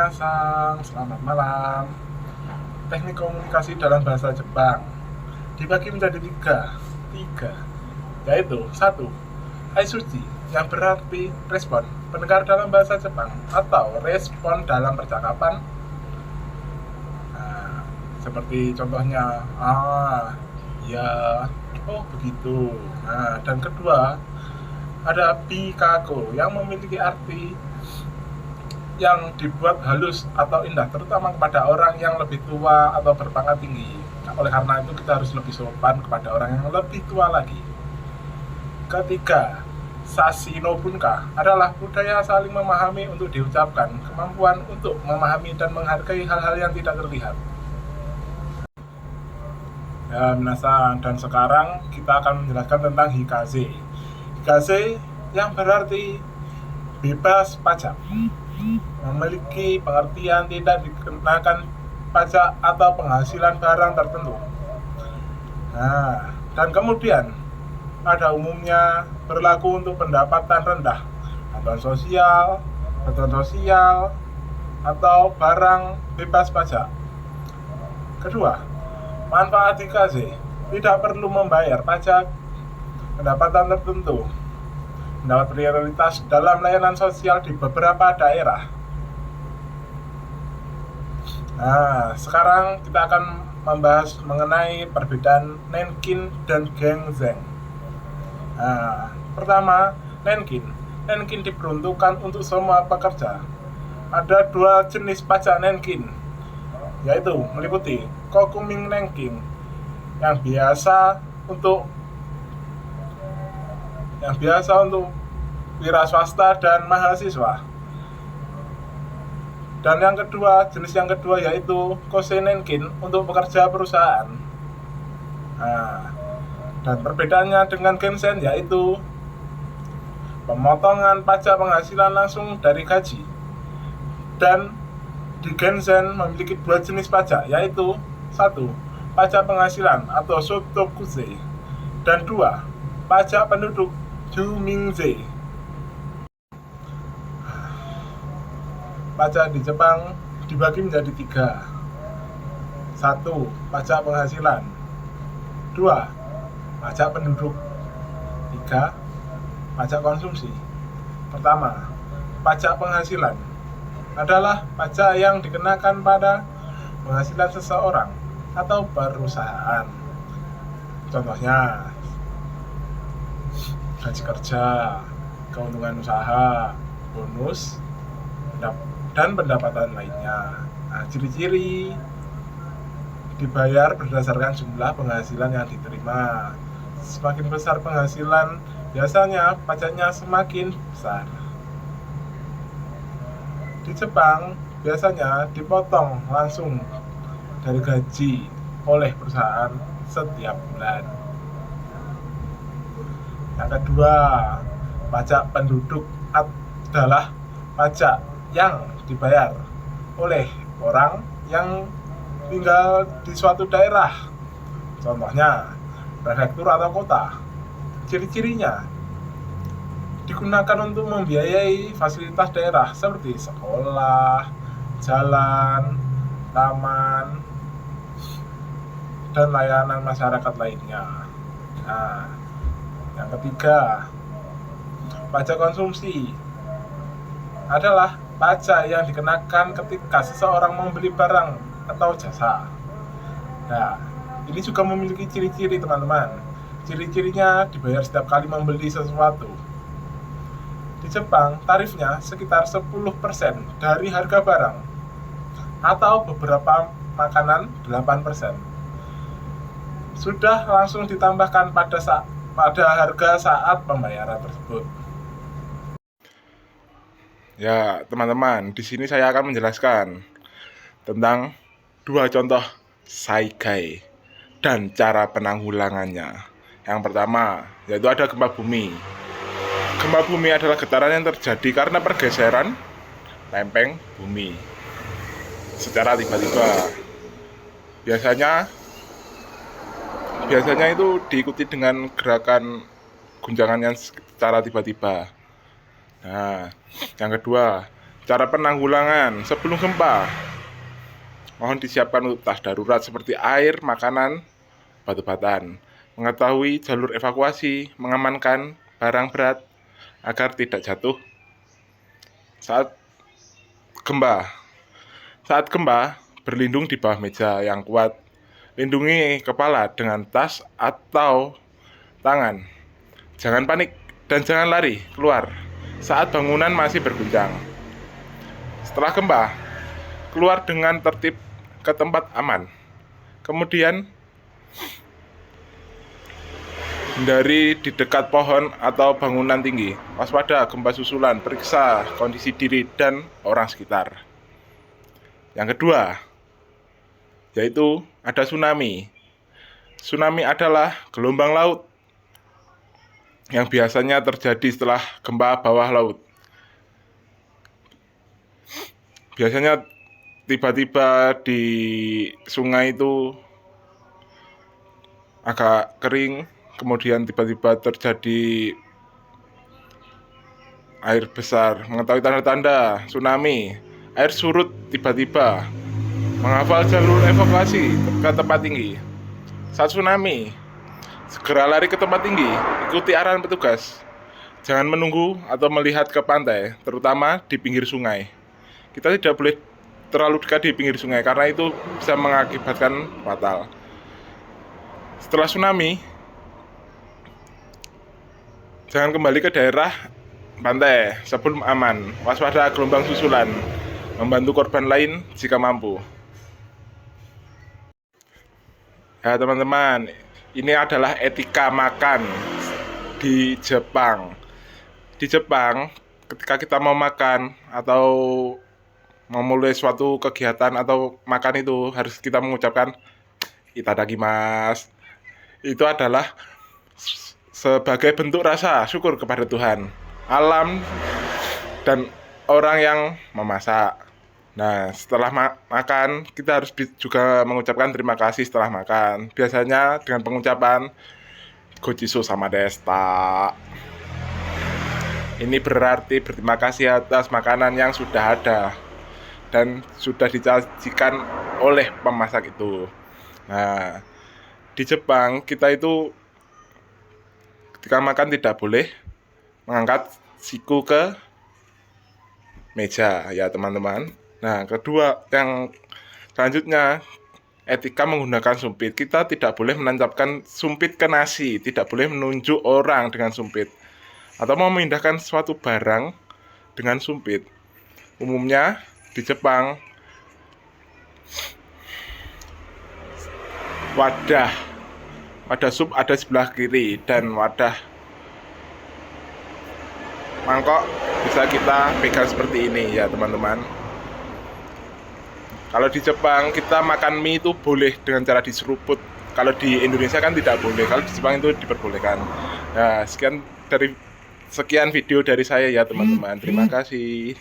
Minasang, selamat malam. Teknik komunikasi dalam bahasa Jepang dibagi menjadi tiga, yaitu satu, aisuji, yang berarti respon pendengar dalam bahasa Jepang atau respon dalam percakapan. Nah, seperti contohnya, ya, oh begitu. Nah, dan kedua, ada bikago yang memiliki arti yang dibuat halus atau indah, terutama kepada orang yang lebih tua atau berpangkat tinggi. Nah, oleh karena itu kita harus lebih sopan kepada orang yang lebih tua lagi. Ketiga, sashi no bunka adalah budaya saling memahami untuk diucapkan, kemampuan untuk memahami dan menghargai hal-hal yang tidak terlihat. Ya, minasan, dan sekarang kita akan menjelaskan tentang hikaze. Hikaze yang berarti bebas pajak, memiliki pengertian tidak dikenakan pajak atau penghasilan barang tertentu. Nah, dan kemudian pada umumnya berlaku untuk pendapatan rendah, bantuan sosial, atau barang bebas pajak. Kedua, manfaat hikaze tidak perlu membayar pajak, pendapatan tertentu, mendapat prioritas dalam layanan sosial di beberapa daerah. Nah, sekarang kita akan membahas mengenai perbedaan nenkin dan genzeng. Nah, pertama, nenkin. Nenkin diperuntukkan untuk semua pekerja. Ada dua jenis pajak nenkin, yaitu meliputi kokumin nenkin yang biasa untuk wira swasta dan mahasiswa. Dan jenis yang kedua yaitu kose nenkin untuk pekerja perusahaan. Nah, dan perbedaannya dengan gensen yaitu pemotongan pajak penghasilan langsung dari gaji. Dan di gensen memiliki dua jenis pajak, yaitu satu, pajak penghasilan atau sotokuse, dan dua, pajak penduduk Juminze. Pajak di Jepang dibagi menjadi tiga. Satu, pajak penghasilan. Dua, pajak penduduk. Tiga, pajak konsumsi. Pertama, pajak penghasilan adalah pajak yang dikenakan pada penghasilan seseorang atau perusahaan. Contohnya, gaji kerja, keuntungan usaha, bonus, dan pendapatan lainnya. Nah, ciri-ciri dibayar berdasarkan jumlah penghasilan yang diterima. Semakin besar penghasilan, biasanya pajaknya semakin besar. Di Jepang, biasanya dipotong langsung dari gaji oleh perusahaan setiap bulan. Yang kedua, pajak penduduk adalah pajak yang dibayar oleh orang yang tinggal di suatu daerah. Contohnya, prefektur atau kota. Ciri-cirinya digunakan untuk membiayai fasilitas daerah seperti sekolah, jalan, taman, dan layanan masyarakat lainnya. Nah, yang ketiga, pajak konsumsi adalah pajak yang dikenakan ketika seseorang membeli barang atau jasa. Nah, ini juga memiliki ciri-ciri, teman-teman. Ciri-cirinya dibayar setiap kali membeli sesuatu. Di Jepang, tarifnya sekitar 10% dari harga barang, atau beberapa makanan 8%. Sudah langsung ditambahkan pada harga saat pembayaran tersebut. Ya, teman-teman, di sini saya akan menjelaskan tentang dua contoh saigai dan cara penanggulangannya. Yang pertama, yaitu ada gempa bumi. Gempa bumi adalah getaran yang terjadi karena pergeseran lempeng bumi secara tiba-tiba. Biasanya itu diikuti dengan gerakan guncangan yang secara tiba-tiba. Nah, yang kedua, Cara penanggulangan sebelum gempa, mohon disiapkan untuk tas darurat seperti air, makanan, batu-batan. Mengetahui jalur evakuasi, mengamankan barang berat agar tidak jatuh saat gempa. Saat gempa, berlindung di bawah meja yang kuat. Lindungi kepala dengan tas atau tangan. Jangan panik dan jangan lari keluar saat bangunan masih berguncang. Setelah gempa, keluar dengan tertib ke tempat aman. Kemudian, hindari di dekat pohon atau bangunan tinggi. Waspada gempa susulan, periksa kondisi diri dan orang sekitar. Yang kedua, yaitu ada tsunami. Tsunami adalah gelombang laut yang biasanya terjadi setelah gempa bawah laut. Biasanya tiba-tiba di sungai itu agak kering, kemudian tiba-tiba terjadi air besar. Mengetahui tanda-tanda tsunami, air surut tiba-tiba. Menghafal jalur evakuasi ke tempat tinggi. Saat tsunami, segera lari ke tempat tinggi, ikuti arahan petugas. Jangan menunggu atau melihat ke pantai, terutama di pinggir sungai. Kita tidak boleh terlalu dekat di pinggir sungai karena itu bisa mengakibatkan fatal. Setelah tsunami, jangan kembali ke daerah pantai sebelum aman. Waspada gelombang susulan, membantu korban lain jika mampu. Ya teman-teman, ini adalah etika makan di Jepang. Di Jepang, ketika kita mau makan atau memulai suatu kegiatan atau makan itu harus kita mengucapkan itadakimasu. Itu adalah sebagai bentuk rasa syukur kepada Tuhan, alam, dan orang yang memasak. Nah, setelah makan kita harus juga mengucapkan terima kasih setelah makan. Biasanya dengan pengucapan Gochiso sama desta. Ini berarti berterima kasih atas makanan yang sudah ada dan sudah disajikan oleh pemasak itu. Nah, di Jepang kita itu ketika makan tidak boleh mengangkat siku ke meja ya teman-teman. Nah, kedua yang selanjutnya etika menggunakan sumpit. Kita tidak boleh menancapkan sumpit ke nasi, tidak boleh menunjuk orang dengan sumpit atau memindahkan suatu barang dengan sumpit. Umumnya di Jepang, wadah sup ada sebelah kiri dan wadah mangkok bisa kita pegang seperti ini ya teman-teman. Kalau di Jepang kita makan mie itu boleh dengan cara diseruput. Kalau di Indonesia kan tidak boleh. Kalau di Jepang itu diperbolehkan. Nah, sekian video dari saya ya teman-teman. Terima kasih.